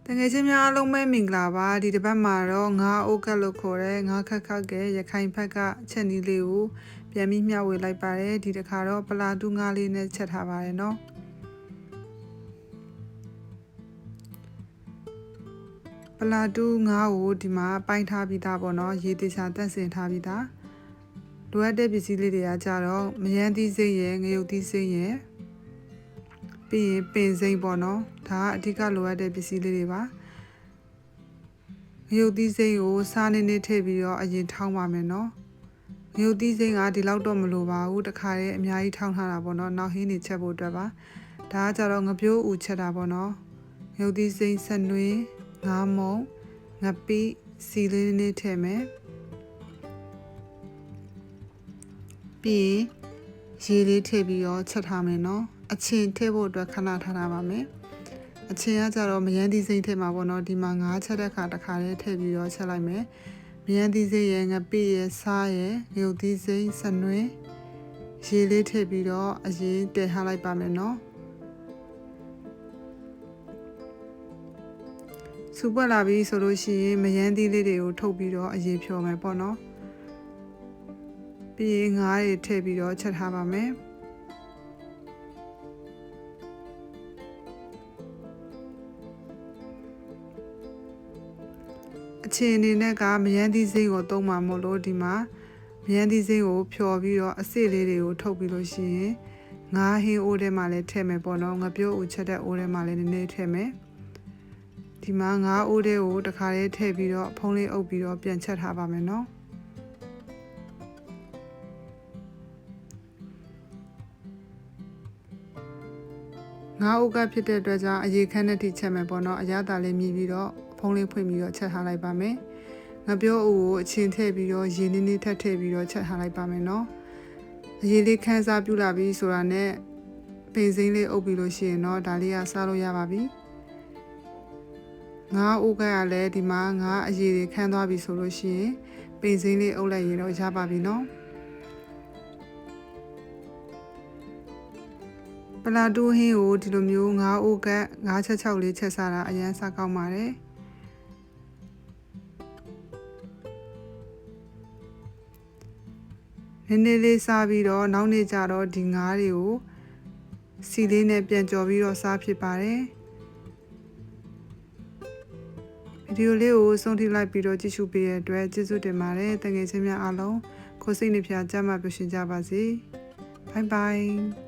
တကယ်ချင်းများအားလုံးပဲမင်္ဂလာပါဒီတစ်ပတ်မှာတော့ငါးအိုးကတ်လို့ခေါ်တဲ့ငါးခက်ခက်ကရခိုင်ဘက်ကချက်နီးလေးကိုပြန်ပြီးမျှဝေလိုက်ပါတယ်ဒီတစ်ခါတော့ပလာတူးငါးလေးနဲ့ချက်ထားပါတယ်နော်ပလာတူးငါးကိုဒီမှာပိုင်းထားပြီးသားပေါ့နော်ရေတေချာတက်ဆင်ထားပြီးသားလိုအပ်တဲ့ပစ္စည်းလေးတွေကကြတော့မယန်းသီးစိမ့်ရယ်ငရုတ်သီးစိမ့်ရယ်ပြီးရင်ပင်စိမ့်ပေါ့နော်ဒါကအဓိကလိုအပ်တဲ့ပစ္စည်းလေးတွေပါငရုတ်သီးစိမ့်ကိုစားနေနေထည့်ပြီးတော့အရင်ထောင်းပါမယ်နော်ငရုတ်သီးစိမ့်ကဒီလောက်တော့မလိုပါဘူးတခါတည်းအများကြီးထောင်းထားတာပေါ့နော်နောက်ဟင်းနေချက်ဖို့အတွက်ပါဒါကကြတော့ငပြိုးဦးချက်တာပေါ့နော်ငရုတ်သီးစိမ့်ဆက်နွေးငါးမုံငပိစီလေးနေထည့်မယ်ပြီးရေလေးထည့်ပြီးတော့ချက်ထားမယ်နော်အချင်းထည့်ဖို့အတွက်ခဏထားထားပါမယ်အချင်းကကြတော့မယန်းသီးစိမ့်ထည့်မှာပေါ့နော်ဒီမှာငါးချက်တဲ့ခါတစ်ခါလေးထည့်ပြီးတော့ချက်လိုက်မယ်မယန်းသီးစိမ့်ရယ်ငပိရယ်စားရယ်ငရုတ်သီးစိမ့်စနွင်းရေလေးထည့်ပြီးတော့အရင်တည်ထားလိုက်ပါမယ်နော်စူပွက်လာပြီဆိုလို့ရှိရင်မယန်းသီးလေးတွေကိုထုတ်ပြီးတော့အရင်ဖြော်မယ်ပေါ့နော်ပြီးရင်ငါးတွေထည့်ပြီးတော့ချက်ထားပါမယ်အချင်းအနေနဲ့ကမယန်းသီးစိမ့်ကိုသုံးမှာမို့လို့ဒီမှာမယန်းသီးစိမ့်ကိုဖြော်ပြီးတော့အစစ်လေးတွေကိုထုတ်ပြီးလို့ရှိရင်ငါးဟင်းအိုးထဲမှာလည်းထည့်မယ်ပေါ့နော်ငပြိုးဦးချက်တဲ့အိုးထဲမှာလည်းနည်းနည်းထည့်မယ်ဒီမှာငါးအိုးထဲကိုတစ်ခါလေးထည့်ပြီးတော့ဖုံးလေးအုပ်ပြီးတော့ပြန်ချက်ထားပါမယ်နော်ငါးအိုးကဖြစ်တဲ့အတွက်ကြောင့်အရေခမ်းနဲ့ထိချက်မယ်ပေါ့နော်အရသာလေးမြည်ပြီးတော့ဖုံးလေးဖွင့်ပြီးတော့ချက်ထားလိုက်ပါမယ်ငါပြောဦးကိုအချင်းထည့်ပြီးတော့ရေနည်းနည်းထပ်ထည့်ပြီးတော့ချက်ထားလိုက်ပါမယ်နော်အရေလေးခန်းစားပြူလာပြီဆိုတာနဲ့ပင်စိမ့်လေးအုပ်ပြီးလို့ရှိရင်တော့ဒါလေးကစားလို့ရပါပြီငါးအိုးကရလည်းဒီမှာငါးအရေတွေခန်းသွားပြီဆိုလို့ရှိရင်ပင်စိမ့်လေးအုပ်လိုက်ရင်တော့ရပါပြီနော်ပလာတူးဟင်းကိုဒီလိုမျိုးငါးအိုးကငါးချက်6လေးချက်စားတာအရန်စားကောင်းပါတယ်နည်းနည်းလေးစားပြီးတော့နောက်နေ့ကျတော့ဒီငါးတွေကိုစီလေးနဲ့ပြန်ကြော်ပြီးတော့စားဖြစ်ပါတယ်ဗီဒီယိုလေးကိုဆုံးထိလိုက်ပြီးတော့ကြည့်ရှုပေးတဲ့အတွက်ကျေးဇူးတင်ပါတယ်တကယ်ချင်းများအားလုံးကိုစိတ်နှပြကြမှာပျော်ရွှင်ကြပါစေဘိုင်ဘိုင်